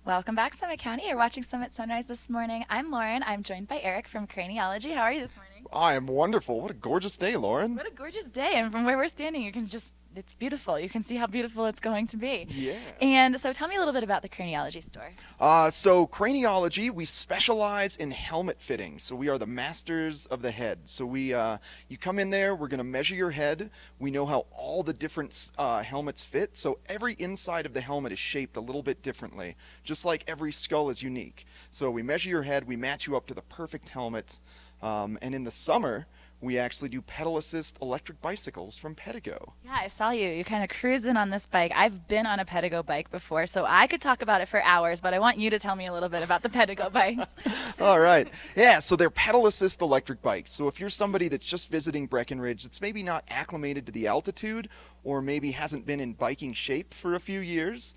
Welcome back, Summit County. You're watching Summit Sunrise this morning. I'm Lauren. I'm joined by Eric from Craniologie. How are you this morning? I am wonderful. What a gorgeous day, Lauren. What a gorgeous day. And from where we're standing, it's beautiful. You can see how beautiful it's going to be. Yeah. And so tell me a little bit about the Craniology store. So Craniology, we specialize in helmet fitting. So we are the masters of the head. So you come in there, we're going to measure your head. We know how all the different helmets fit. So every inside of the helmet is shaped a little bit differently, just like every skull is unique. So we measure your head, we match you up to the perfect helmet. And in the summer, we actually do pedal assist electric bicycles from Pedigo. Yeah, I saw you. You kind of cruising on this bike. I've been on a Pedigo bike before, so I could talk about it for hours, but I want you to tell me a little bit about the Pedigo bikes. All right. Yeah, so they're pedal assist electric bikes. So if you're somebody that's just visiting Breckenridge that's maybe not acclimated to the altitude or maybe hasn't been in biking shape for a few years,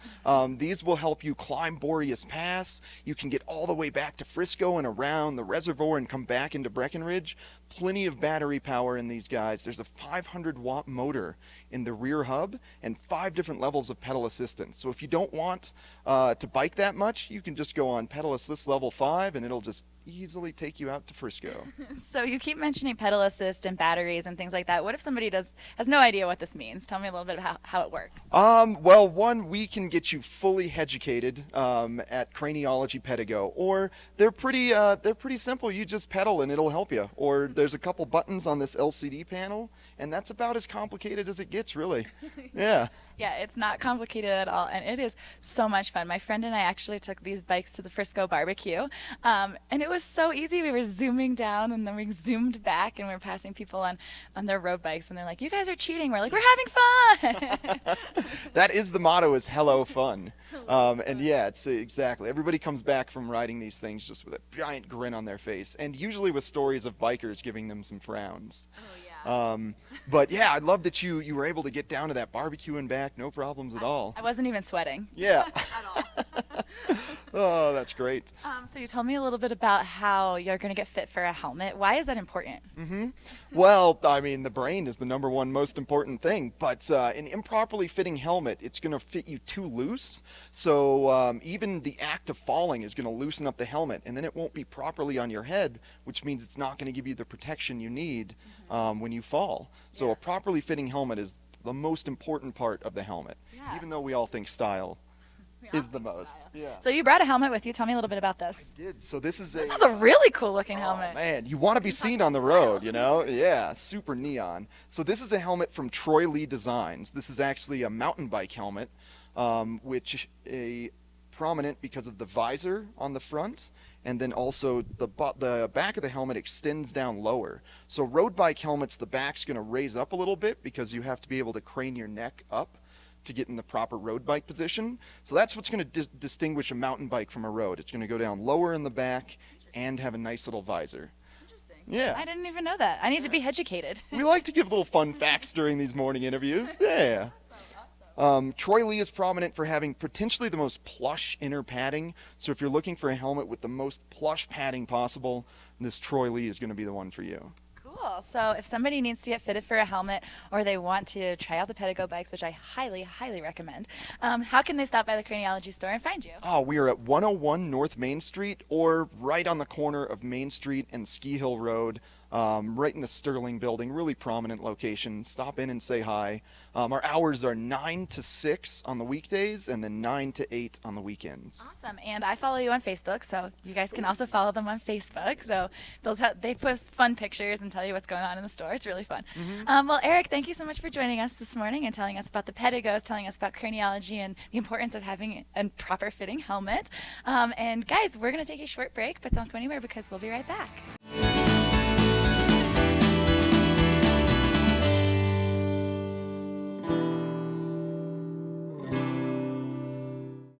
these will help you climb Boreas Pass. You can get all the way back to Frisco and around the reservoir and come back into Breckenridge. Plenty of battery power in these guys. There's a 500-watt motor in the rear hub and 5 different levels of pedal assistance. So if you don't want to bike that much, you can just go on pedal assist level 5 and it'll just easily take you out to Frisco. So you keep mentioning pedal assist and batteries and things like that. What if somebody has no idea what this means? Tell me a little bit about how it works. Well, one, we can get you fully educated at Craniology Pedigo, or they're pretty simple. You just pedal and it'll help you. Or there's a couple buttons on this LCD panel, and that's about as complicated as it gets, really. Yeah. Yeah, it's not complicated at all, and it is so much fun. My friend and I actually took these bikes to the Frisco barbecue, and it was so easy. We were zooming down, and then we zoomed back, and we were passing people on their road bikes, and they're like, "You guys are cheating." We're like, "We're having fun." That is the motto, is hello fun. And yeah, it's exactly. Everybody comes back from riding these things just with a giant grin on their face, and usually with stories of bikers giving them some frowns. Oh, yeah. But yeah, I love that you were able to get down to that barbecue and back, no problems at all. I wasn't even sweating. Yeah. At all. Oh, that's great. So you told me a little bit about how you're going to get fit for a helmet. Why is that important? Well, I mean, the brain is the number one most important thing, but an improperly fitting helmet, it's going to fit you too loose. So even the act of falling is going to loosen up the helmet, and then it won't be properly on your head, which means it's not going to give you the protection you need when you fall. So a properly fitting helmet is the most important part of the helmet, even though we all think style is the most. Yeah. So you brought a helmet with you. Tell me a little bit about this. I did. So this is This is a really cool looking helmet. Oh, man, you want to be seen on the road, you know? Yeah, super neon. So this is a helmet from Troy Lee Designs. This is actually a mountain bike helmet, which a prominent because of the visor on the front, and then also the back of the helmet extends down lower. So road bike helmets, the back's going to raise up a little bit because you have to be able to crane your neck up to get in the proper road bike position. So that's what's going to distinguish a mountain bike from a road. It's going to go down lower in the back and have a nice little visor. Interesting. Yeah. I didn't even know that. I need to be educated. We like to give little fun facts during these morning interviews. Yeah. Troy Lee is prominent for having potentially the most plush inner padding. So if you're looking for a helmet with the most plush padding possible, this Troy Lee is going to be the one for you. Cool. So if somebody needs to get fitted for a helmet or they want to try out the Pedigo bikes, which I highly, highly recommend, how can they stop by the Craniology store and find you? Oh, we are at 101 North Main Street, or right on the corner of Main Street and Ski Hill Road, right in the Sterling building, really prominent location. Stop in and say hi. Our hours are 9 to 6 on the weekdays and then 9 to 8 on the weekends. Awesome. And I follow you on Facebook, so you guys can also follow them on Facebook. So they post fun pictures and tell you what's going on in the store. It's really fun. Well, Eric, thank you so much for joining us this morning and telling us about the Pedigos, telling us about Craniology and the importance of having a proper fitting helmet. And guys, we're going to take a short break, but don't go anywhere because we'll be right back.